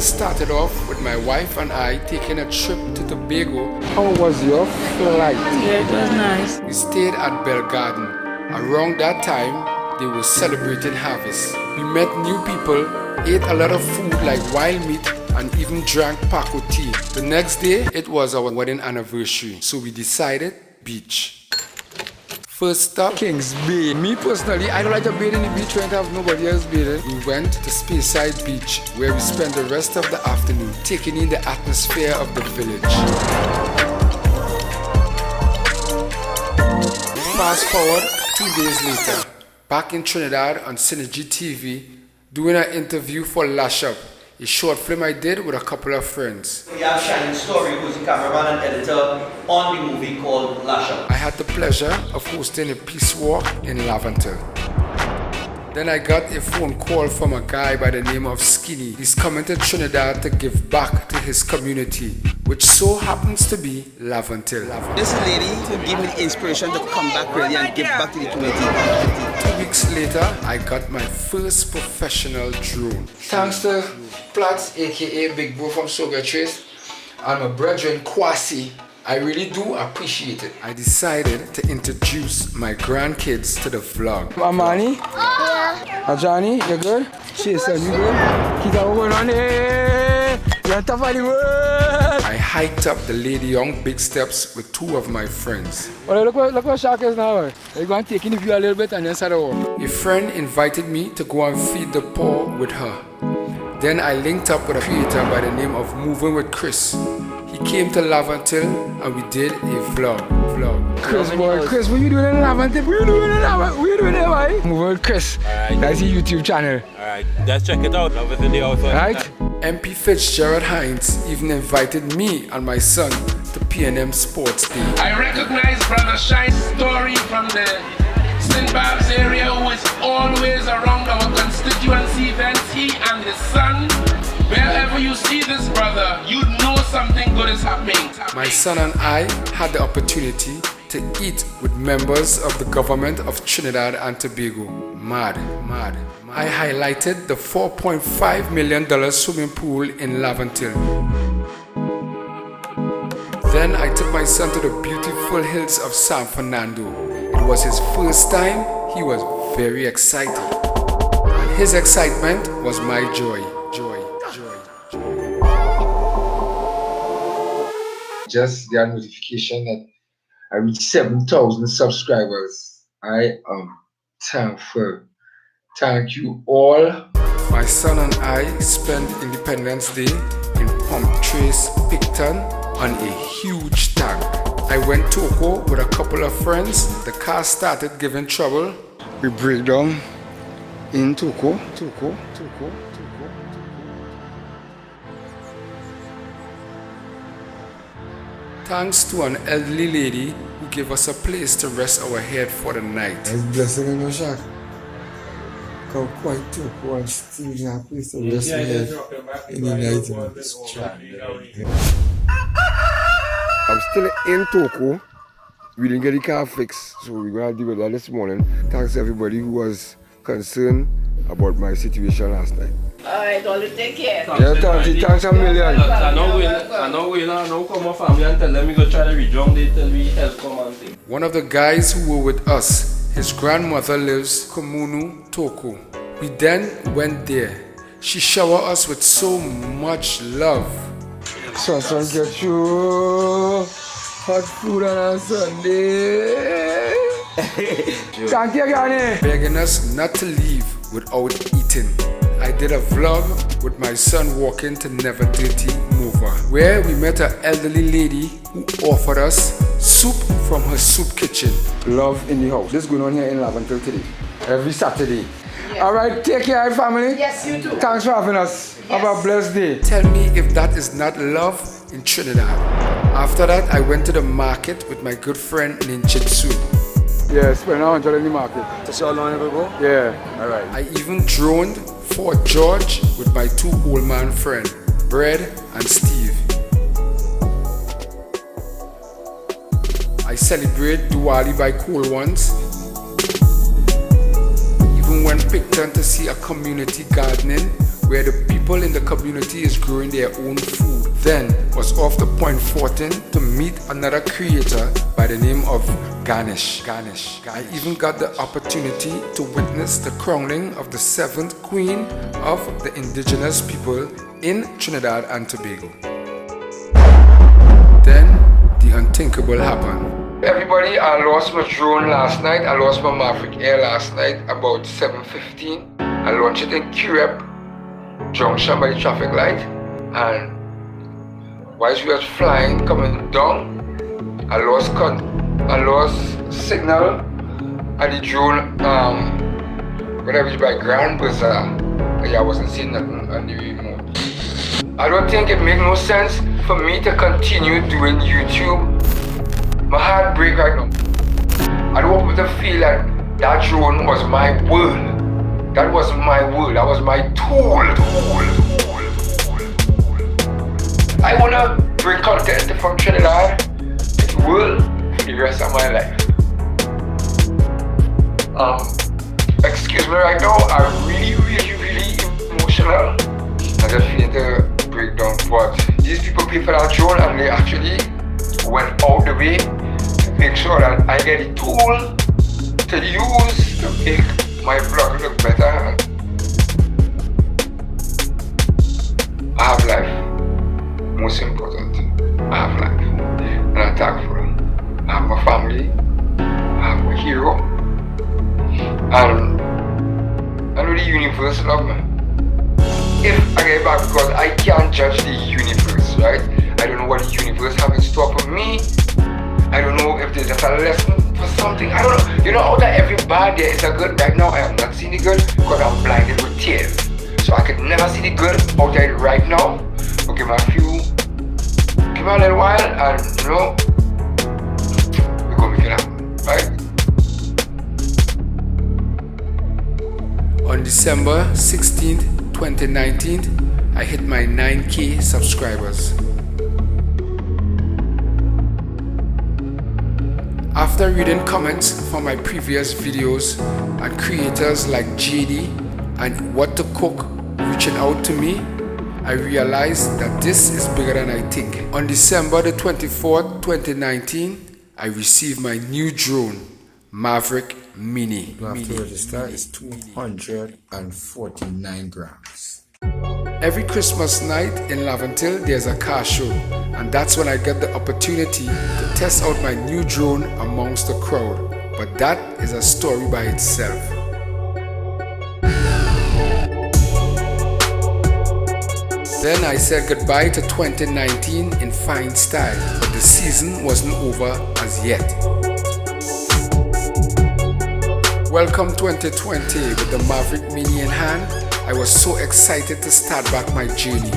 started off with my wife and I taking a trip to Tobago. How was your flight? Yeah, it was nice. We stayed at Bell Garden. Around that time, they were celebrating harvest. We met new people, ate a lot of food like wild meat, and even drank Paco tea. The next day, it was our wedding anniversary, so we decided beach. First stop, Kings Bay. Me personally, I don't like to bathe in the beach when I have nobody else bathing. we went to Speyside Beach, where we spent the rest of the afternoon taking in the atmosphere of the village. Fast forward 2 days later, back in Trinidad on Synergy TV, doing an interview for Lash Up, a short film I did with a couple of friends. We have Shinezstory, who's the cameraman and editor on the movie called Lash Up. I had the pleasure of hosting a peace walk in Laventille. Then I got a phone call from a guy by the name of Skinny. He's coming to Trinidad to give back to his community, which so happens to be Laventille. This lady gave me the inspiration to come back really and give back to the community. 2 weeks later, I got my first professional drone. Thanks to Platts, aka Big Bro from SOGREN, and my brethren Kwasi, I really do appreciate it. I decided to introduce my grandkids to the vlog. Amani? Johnny, you good? Chancellor, you good? Kita going on there. You're tough on the world. I hiked up the Lady Young Big Steps with 2 of my friends. Well, look what Shark is now. You're going to take in the view a little bit and then start off. A friend invited me to go and feed the poor with her. Then I linked up with a creator by the name of Moving with Chris. He came to Laventille and we did a vlog. Chris, boy, Chris, what you doing in Laventille? What you doing in Laventille? What you doing there, boy? Moving with Chris. Alright. That's his YouTube channel. Alright, just check it out. Loveindehouse. Right? MP Fitzgerald Hines even invited me and my son to P&M Sports Day. I recognize Brother Shinezstory from the St. Barb's area, who is always around our constituency events. He and his son. Wherever you see this brother, you know something good is happening. My son and I had the opportunity to eat with members of the government of Trinidad and Tobago. Mad. I highlighted the $4.5 million swimming pool in Laventille. Then I took my son to the beautiful hills of San Fernando. It was his first time. He was very excited. And his excitement was my joy. Just got notification that I reached 7,000 subscribers. I am thankful. Thank you all. My son and I spent Independence Day in Trace, Picton on a huge tank. I went TOCO with a couple of friends. The car started giving trouble. We break down in TOCO. Thanks to an elderly lady who gave us a place to rest our head for the night. It's blessing in no shack. Come quite TOCO and still have a place to rest my head in the night. I'm still in TOCO. We didn't get the car fixed, so we're going to deal with that this morning. Thanks to everybody who was concerned about my situation last night. Alright, all you take care. Yeah, thanks a million. I know we now come our family and tell them we go try to rejoin they till we help come and thing. One of the guys who were with us, his grandmother lives Komunu, TOCO. We then went there. She showered us with so much love. So get you hot food on a Sunday. Thank you, Granny. Begging us not to leave without eating. I did a vlog with my son walking to Never Dirty Mover, where we met an elderly lady who offered us soup from her soup kitchen. Love in the house. This is going on here in Laventille today. Every Saturday. Yeah. Alright, take care, family. Yes, you too. Thanks for having us. Yes. Have a blessed day. Tell me if that is not love in Trinidad. After that, I went to the market with my good friend Ninjitsu. Yeah, spend 100 in the market. That's how long ago? Yeah, alright. I even droned Fort George with my 2 old man friends, Brad and Steve. I celebrate Diwali by Cold Ones. Even went Picton to see a community gardening where the people in the community is growing their own food. Then was off to Point Fortin to meet another creator by the name of Ganesh. I even got the opportunity to witness the crowning of the 7th queen of the indigenous people in Trinidad and Tobago. Then the unthinkable happened. Everybody, I lost my drone last night. I lost my MAVIC Air last night about 7:15. I launched it in Curep Junction by the traffic light, and whilst we was flying, coming down, I lost signal at the drone when I reached by Grand Bazaar. I wasn't seeing nothing on the remote. I don't think it makes no sense for me to continue doing YouTube. My heart breaks right now. I don't want to feel like that drone was my world. That was my world. That was my tool. I want to bring content from Trinidad to the world for the rest of my life. Excuse me right now. I'm really emotional. I just feel to break down, but these people pay for that drone and they actually went out the way to make sure that I get a tool to use to make my vlog look better. I have life. Most important, I have life. And I'm thankful. I have my family. I have my hero. And I know the universe love me. If I get back, because I can't judge the universe, right? I don't know what the universe has in store for me. I don't know if there's just a lesson for something. I don't know. You know, out of every bad there is a good. Right now I am not seeing the good because I'm blinded with tears. So I could never see the good out there right now. But give me a little while and you know, we're gonna make it happen, right? On December 16th, 2019, I hit my 9K subscribers. After reading comments from my previous videos and creators like JD and What to Cook reaching out to me, I realized that this is bigger than I think. On December the 24th, 2019, I received my new drone, MAVIC Mini. You have to register, it's 249 grams. Every Christmas night in Laventille, there's a car show, and that's when I get the opportunity to test out my new drone amongst the crowd. But that is a story by itself. Then I said goodbye to 2019 in fine style, but the season wasn't over as yet. Welcome 2020 with the MAVIC Mini in hand. I was so excited to start back my journey.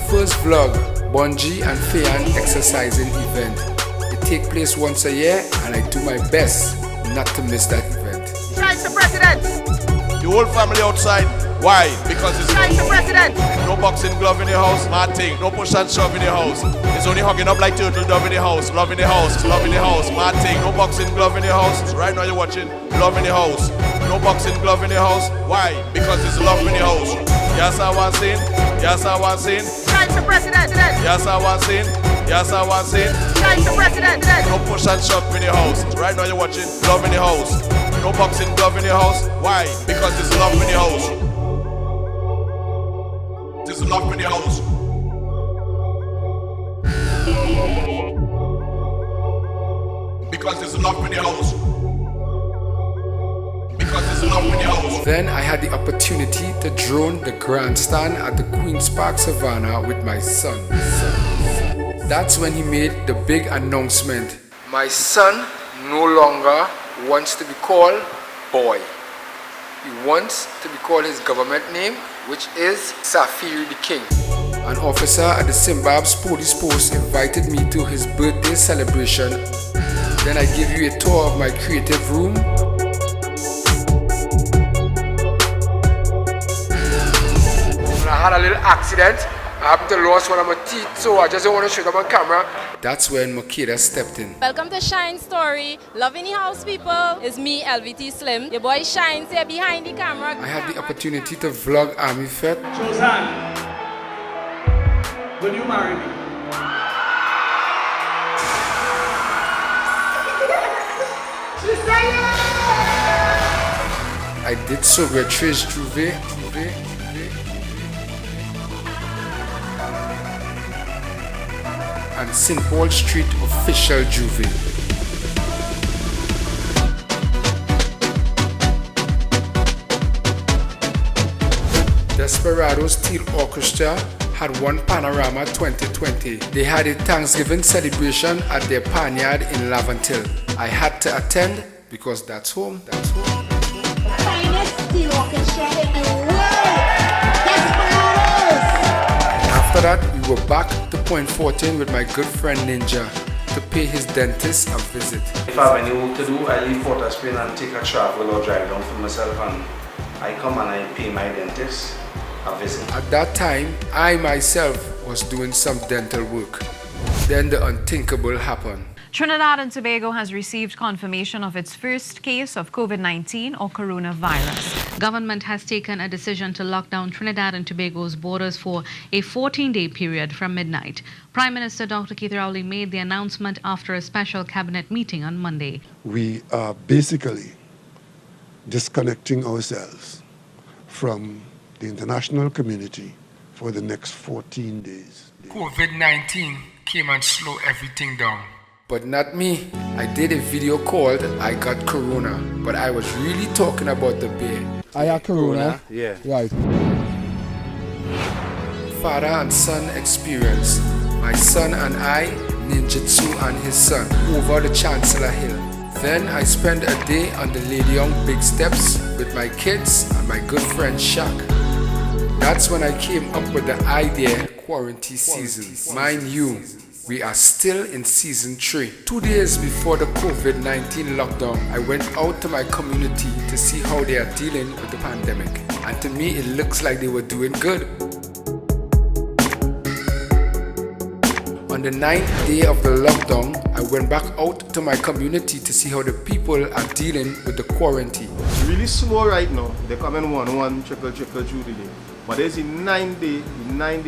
First vlog, bungee and fan exercising event. It takes place once a year and I do my best not to miss that event. Chancellor President! The whole family outside. Why? Because it's Chancellor President! No boxing glove in the house, mad thing. No push and shove in the house. It's only hugging up like turtle dove in the house. Love in the house, love in the house, mad thing. No boxing glove in the house. Right now you're watching love in the house. No boxing glove in the house. Why? Because it's love in the house. Yes, I was saying. Yes, I was saying. Chancellor President! Yes, I was saying. Yes, I was saying. Chancellor President! No push and shove in the house. Right now you're watching love in the house. No boxing glove in the house. Why? Because it's love in the house. There's love in the house. Because there's love in the house. Because there's love in the house. Then I had the opportunity to drone the grandstand at the Queen's Park Savannah with my son. That's when he made the big announcement. My son no longer wants to be called Boy. He wants to be called his government name, which is Safiri the King. An officer at the Zimbabwe's police post invited me to his birthday celebration. Then I give you a tour of my creative room. I had a little accident I happen to lost one of my teeth, so I just don't want to show them on camera. That's when Makeda stepped in. Welcome to Shinezstory. Loveindehouse people. It's me, LVT Slim. Your boy Shines here behind the camera. I had the opportunity to vlog Army Fete. Josan, will you marry me? I did SOGREN JOUVERT, and St. Paul Street official JOUVERT. Desperadoes Steel Orchestra had won Panorama 2020. They had a Thanksgiving celebration at their Panyard in Laventille. I had to attend because that's home. Finest steel orchestra in the world! Desperadoes! After that, we were back to Point FORTIN with my good friend Ninja to pay his dentist a visit. If I have any work to do, I leave Port of Spain and take a travel or drive down for myself, and I come and I pay my dentist a visit. At that time, I myself was doing some dental work. Then the unthinkable happened. Trinidad and Tobago has received confirmation of its first case of COVID-19 or coronavirus. Government has taken a decision to lock down Trinidad and Tobago's borders for a 14-day period from midnight. Prime Minister Dr. Keith Rowley made the announcement after a special cabinet meeting on Monday. We are basically disconnecting ourselves from the international community for the next 14 days. COVID-19 came and slowed everything down. But not me. I did a video called I Got Corona, but I was really talking about the bear. I got Corona? Yeah. Right. Father and son experience. My son and I, ninjutsu and his son, over the Chancellor Hill. Then I spent a day on the Lady Young Big Steps with my kids and my good friend Shaq. That's when I came up with the idea, quarantine season. Mind you, we are still in season 3. 2 days before the COVID-19 lockdown, I went out to my community to see how they are dealing with the pandemic. And to me, it looks like they were doing good. On the 9th day of the lockdown, I went back out to my community to see how the people are dealing with the quarantine. It's really slow right now. They come in one, trickle through the day. But there's a 9 day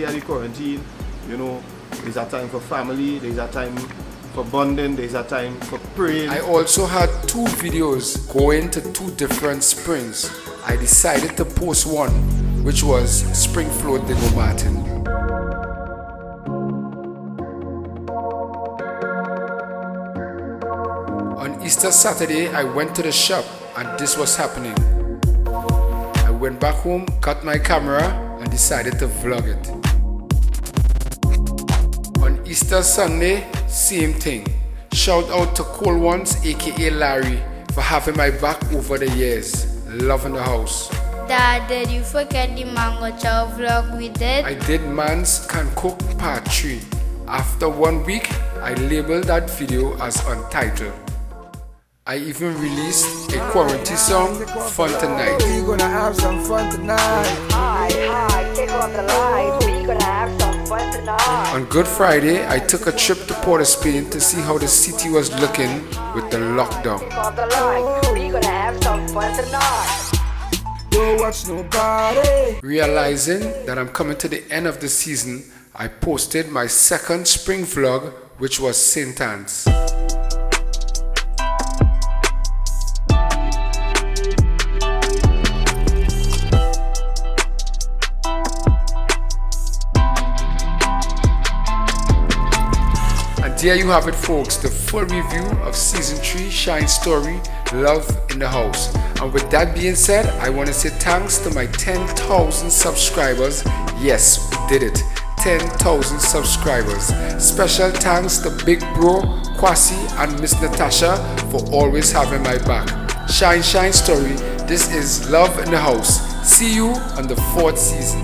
of the quarantine, you know. There's a time for family, there's a time for bonding, there's a time for praying. I also had 2 videos going to 2 different springs. I decided to post one, which was Spring Float de Martin. On Easter Saturday, I went to the shop and this was happening. I went back home, cut my camera and decided to vlog it. Easter Sunday, same thing. Shout out to Cold Ones, aka Larry, for having my back over the years. Loveindehouse. Dad, did you forget the mango chow vlog we did? I did Mans Can Cook Part 3. After 1 week, I labeled that video as untitled. I even released a quarantine song, Fun Tonight. We gonna have some fun tonight. Hi, take on the light. We gonna have some fun tonight. On Good Friday, I took a trip to Port of Spain to see how the city was looking with the lockdown. Take on the light. We gonna have some fun tonight. Don't watch nobody. Realizing that I'm coming to the end of the season, I posted my second spring vlog, which was St. Anne's. There you have it, folks, the full review of Season 3 Shinezstory, Loveindehouse. And with that being said, I want to say thanks to my 10,000 subscribers. Yes, we did it. 10,000 subscribers. Special thanks to Big Bro, Kwasi, and Miss Natasha for always having my back. Shinezstory, this is Loveindehouse. See you on the 4th season.